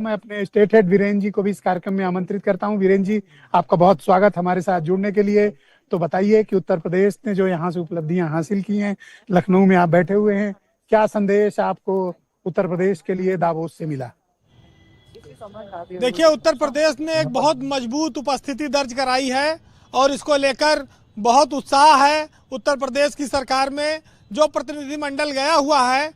मैं अपने state head Virendra ji को भी इस कार्यक्रम में आमंत्रित करता हूं। वीरेंद्र जी, आपका बहुत स्वागत हमारे साथ जुड़ने के लिए। तो बताइए कि उत्तर प्रदेश ने जो यहाँ से उपलब्धियां हासिल की हैं, लखनऊ में आप बैठे हुए हैं, क्या संदेश आपको उत्तर प्रदेश के लिए दावोस से मिला? देखिए, उत्तर प्रदेश ने एक बहुत मजबूत उपस्थिति दर्ज कराई है और इसको लेकर बहुत उत्साह है। उत्तर प्रदेश की सरकार में जो प्रतिनिधिमंडल गया हुआ है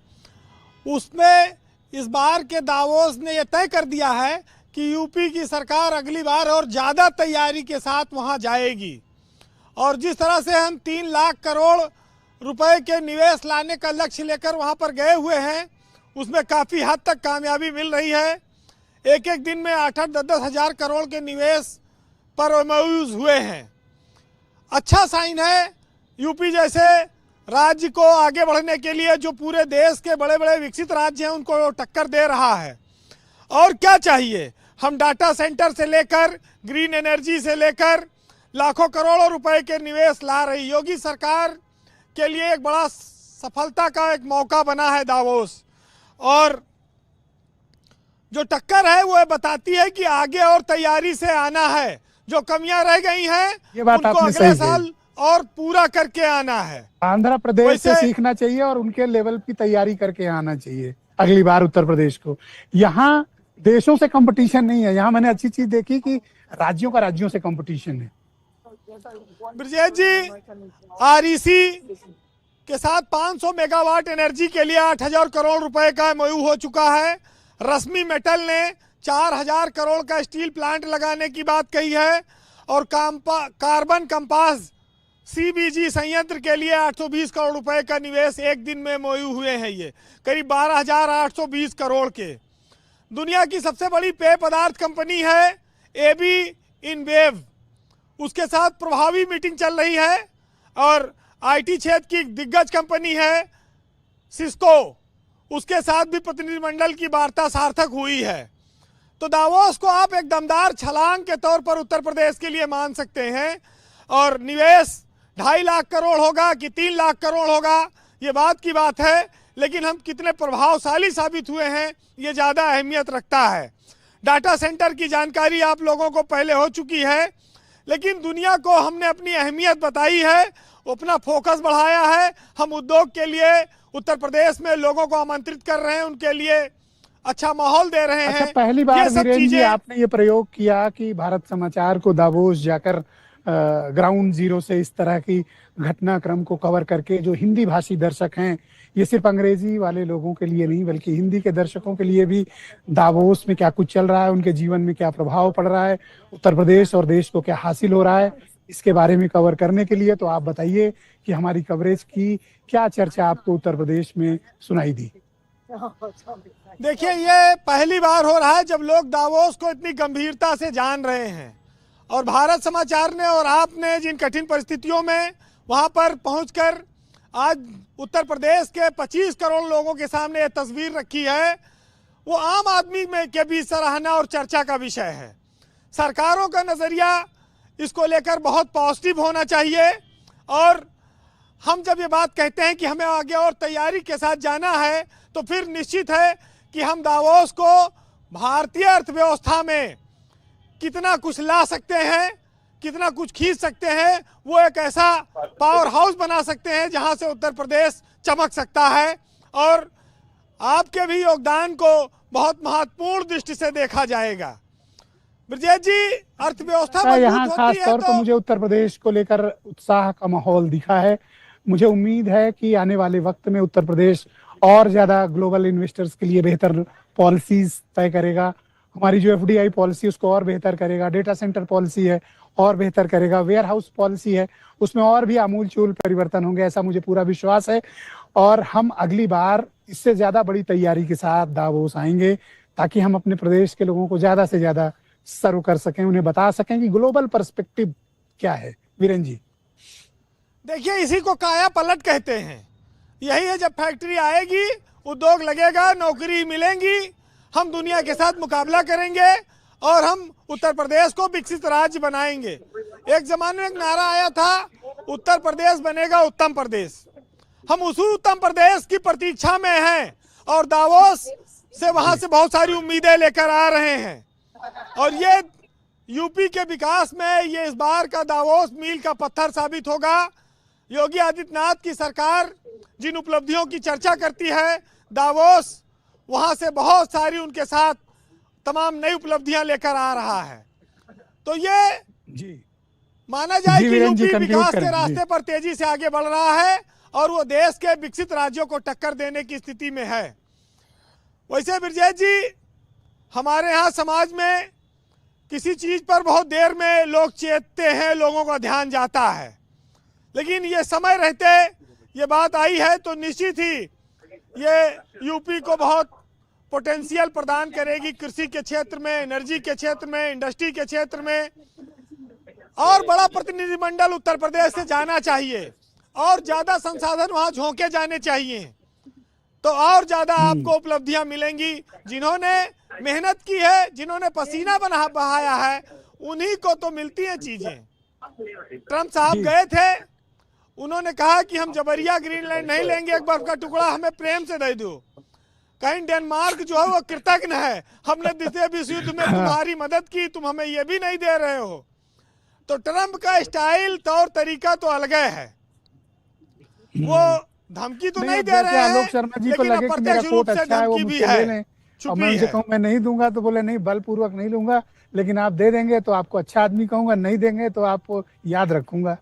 उसमें इस बार के दावोस ने यह तय कर दिया है कि यूपी की सरकार अगली बार और ज़्यादा तैयारी के साथ वहां जाएगी। और जिस तरह से हम 3 लाख करोड़ रुपए के निवेश लाने का लक्ष्य लेकर वहां पर गए हुए हैं, उसमें काफ़ी हद तक कामयाबी मिल रही है। एक एक दिन में 8-8, 10-10 हज़ार करोड़ के निवेश पर एमओयूज हुए हैं। अच्छा साइन है। यूपी जैसे राज्य को आगे बढ़ने के लिए जो पूरे देश के बड़े बड़े विकसित राज्य हैं उनको टक्कर दे रहा है। और क्या चाहिए, हम डाटा सेंटर से लेकर ग्रीन एनर्जी से लेकर लाखों करोड़ों रुपए के निवेश ला रही योगी सरकार के लिए एक बड़ा सफलता का एक मौका बना है दावोस। और जो टक्कर है वो बताती है कि आगे और तैयारी से आना है। जो कमियां रह गई हैं उनको अगले साल और पूरा करके आना है। आंध्र प्रदेश से सीखना चाहिए और उनके लेवल की तैयारी करके आना चाहिए अगली बार उत्तर प्रदेश को। यहाँ देशों से कंपटीशन नहीं है, यहाँ मैंने अच्छी चीज देखी कि राज्यों का राज्यों से कंपटीशन है। ब्रजेश जी, आरईसी के साथ 500 मेगावाट एनर्जी के लिए 8,000 करोड़ रुपए का एमओयू हो चुका है। रश्मि मेटल ने 4,000 करोड़ का स्टील प्लांट लगाने की बात कही है और कार्बन कंपास सीबीजी संयंत्र के लिए 820 करोड़ रुपए का निवेश एक दिन में एमओयू हुए हैं। ये करीब 12,820 करोड़ के। दुनिया की सबसे बड़ी पेय पदार्थ कंपनी है एबी इनवेव, उसके साथ प्रभावी मीटिंग चल रही है। और आईटी क्षेत्र की दिग्गज कंपनी है सिस्को, उसके साथ भी प्रतिनिधिमंडल की वार्ता सार्थक हुई है। तो दावोस को आप एक दमदार छलांग के तौर पर उत्तर प्रदेश के लिए मान सकते हैं। और निवेश 2.5 लाख करोड़ होगा कि 3 लाख करोड़ होगा, ये बात की बात है, लेकिन हम कितने प्रभावशाली साबित हुए हैं ये ज़्यादा अहमियत रखता है। डाटा सेंटर की जानकारी आप लोगों को पहले हो चुकी है, लेकिन दुनिया को हमने अपनी अहमियत बताई है, अपना फोकस बढ़ाया है। हम उद्योग के लिए उत्तर प्रदेश में लोगों को आमंत्रित कर रहे हैं, उनके लिए अच्छा माहौल दे रहे हैं। पहली बार वीरेंद्र जी आपने ये प्रयोग किया कि भारत समाचार को दावोस जाकर ग्राउंड जीरो से इस तरह की घटनाक्रम को कवर करके, जो हिंदी भाषी दर्शक हैं, ये सिर्फ अंग्रेजी वाले लोगों के लिए नहीं बल्कि हिंदी के दर्शकों के लिए भी दावोस में क्या कुछ चल रहा है, उनके जीवन में क्या प्रभाव पड़ रहा है, उत्तर प्रदेश और देश को क्या हासिल हो रहा है, इसके बारे में कवर करने के लिए। तो आप बताइए कि हमारी कवरेज की क्या चर्चा आपको उत्तर प्रदेश में सुनाई दी? देखिए, ये पहली बार हो रहा है जब लोग दावोस को इतनी गंभीरता से जान रहे हैं। और भारत समाचार ने और आपने जिन कठिन परिस्थितियों में वहां पर पहुंचकर आज उत्तर प्रदेश के 25 करोड़ लोगों के सामने ये तस्वीर रखी है, वो आम आदमी में के भी सराहना और चर्चा का विषय है। सरकारों का नजरिया इसको लेकर बहुत पॉजिटिव होना चाहिए। और हम जब ये बात कहते हैं कि हमें आगे और तैयारी के साथ जाना है, तो फिर निश्चित है कि हम दावोस को भारतीय अर्थव्यवस्था में कितना कुछ ला सकते हैं, कितना कुछ खींच सकते हैं, वो एक ऐसा पावर हाउस बना सकते हैं जहां से उत्तर प्रदेश चमक सकता है। और आपके भी योगदान को बहुत महत्वपूर्ण दृष्टि से देखा जाएगा। ब्रजेश जी, अर्थव्यवस्था यहाँ खास तौर पर मुझे उत्तर प्रदेश को लेकर उत्साह का माहौल दिखा है। मुझे उम्मीद है कि आने वाले वक्त में उत्तर प्रदेश और ज्यादा ग्लोबल इन्वेस्टर्स के लिए बेहतर पॉलिसीज तय करेगा। हमारी जो एफडीआई पॉलिसी उसको और बेहतर करेगा, डेटा सेंटर पॉलिसी है और बेहतर करेगा, वेयर हाउस पॉलिसी है उसमें और भी आमूलचूल परिवर्तन होंगे, ऐसा मुझे पूरा विश्वास है। और हम अगली बार इससे ज्यादा बड़ी तैयारी के साथ दावोस आएंगे ताकि हम अपने प्रदेश के लोगों को ज्यादा से ज्यादा सर्व कर सकें, उन्हें बता सकें कि ग्लोबल पर्सपेक्टिव क्या है। वीरेंद्र जी, देखिए, इसी को काया पलट कहते हैं। यही है, जब फैक्ट्री आएगी, उद्योग लगेगा, नौकरी मिलेंगी, हम दुनिया के साथ मुकाबला करेंगे और हम उत्तर प्रदेश को विकसित राज्य बनाएंगे। एक जमाने में एक नारा आया था, उत्तर प्रदेश बनेगा उत्तम प्रदेश। हम उसी उत्तम प्रदेश की प्रतीक्षा में हैं और दावोस से वहां से बहुत सारी उम्मीदें लेकर आ रहे हैं और ये यूपी के विकास में ये इस बार का दावोस मील का पत्थर साबित होगा। योगी आदित्यनाथ की सरकार जिन उपलब्धियों की चर्चा करती है, दावोस वहां से बहुत सारी उनके साथ तमाम नई उपलब्धियां लेकर आ रहा है। तो ये जी माना जाए कि वीरेंद्र जी, यूपी conclude विकास के करें, रास्ते पर तेजी से आगे बढ़ रहा है और वो देश के विकसित राज्यों को टक्कर देने की स्थिति में है। वैसे ब्रिजेश जी, हमारे यहाँ समाज में किसी चीज पर बहुत देर में लोग चेतते हैं, लोगों का ध्यान जाता है, लेकिन ये समय रहते ये बात आई है तो निश्चित ही ये यूपी को बहुत पोटेंशियल प्रदान करेगी कृषि के क्षेत्र में, एनर्जी के क्षेत्र में, इंडस्ट्री के क्षेत्र में। और बड़ा प्रतिनिधिमंडल उत्तर प्रदेश से जाना चाहिए और ज्यादा संसाधन वहां झोंके जाने चाहिए, तो और ज्यादा आपको उपलब्धियां मिलेंगी। जिन्होंने मेहनत की है, जिन्होंने पसीना बहाया है, उन्हीं को तो मिलती हैं चीजें। ट्रम्प साहब गए थे, उन्होंने कहा कि हम जबरिया ग्रीनलैंड नहीं लेंगे, एक बर्फ का टुकड़ा हमें प्रेम से दे दो। कहीं डेनमार्क जो है वो कृतज्ञ है, हमने द्वितीय विश्व युद्ध में तुम्हारी मदद की, तुम हमें ये भी नहीं दे रहे हो। तो ट्रम्प का स्टाइल, तौर तरीका तो अलग है, वो धमकी तो नहीं दे रहे हैं, आलोक शर्मा जी को लेकिन लगे कि मेरा अप्रत्यक्ष रूप कोट से अच्छा है, वो धमकी भी मुझसे ले है, लें और छुपी मैं उनसे है। कहूँ मैं नहीं दूंगा तो बोले नहीं बलपूर्वक नहीं लूंगा, लेकिन आप दे देंगे तो आपको अच्छा आदमी कहूंगा, नहीं देंगे तो आपको याद रखूंगा।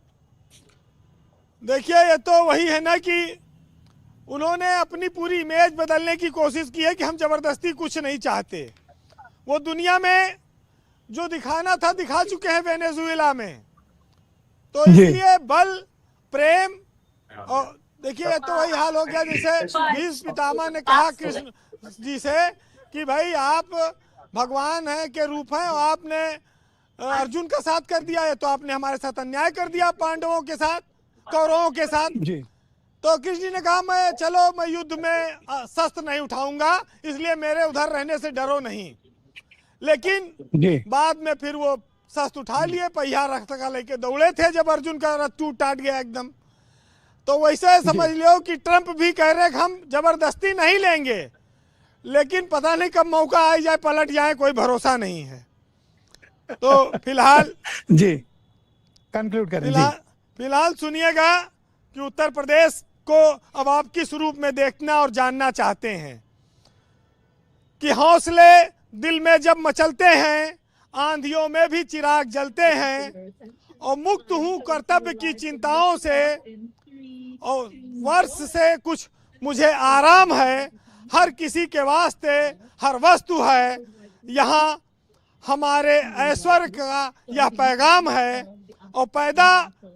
देखिए, ये तो वही है ना कि उन्होंने अपनी पूरी इमेज बदलने की कोशिश की है कि हम जबरदस्ती कुछ नहीं चाहते। वो दुनिया में जो दिखाना था दिखा चुके हैं वेनेजुएला में, तो इसलिए बल, प्रेम और देखिए तो वही हाल हो गया जैसे भीष्म पितामह ने कहा कृष्ण जी से कि भाई आप भगवान हैं के रूप हैं और आपने अर्जुन का साथ कर दिया है, तो आपने हमारे साथ अन्याय कर दिया, पांडवों के साथ, कौरवों के साथ जी। तो कृष्ण जी ने कहा मैं युद्ध में शस्त्र नहीं उठाऊंगा, इसलिए मेरे उधर रहने से डरो नहीं। लेकिन बाद में फिर वो शस्त्र उठा लिए, पहिया रथ का लेके दौड़े थे जब अर्जुन का रथ टूट टाट गया एकदम। तो वैसे समझ लो कि ट्रम्प भी कह रहे कि हम जबरदस्ती नहीं लेंगे, लेकिन पता नहीं कब मौका आ जाए, पलट जाए, कोई भरोसा नहीं है। तो फिलहाल जी कंक्लूड करें। फिलहाल सुनिएगा कि उत्तर प्रदेश को अब आप किस रूप में देखना और जानना चाहते हैं कि हौसले दिल में जब मचलते हैं, आंधियों में भी चिराग जलते हैं, और मुक्त हूँ कर्तव्य की चिंताओं से, और वर्ष से कुछ मुझे आराम है, हर किसी के वास्ते हर वस्तु है, यहाँ हमारे ऐश्वर्य का यह पैगाम है, और पैदा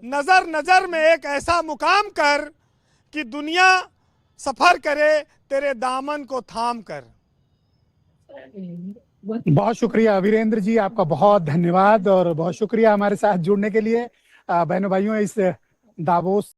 नजर नजर में एक ऐसा मुकाम कर कि दुनिया सफर करे तेरे दामन को थाम कर। बहुत शुक्रिया वीरेंद्र जी, आपका बहुत धन्यवाद और बहुत शुक्रिया हमारे साथ जुड़ने के लिए। बहनों भाइयों, इस दावोस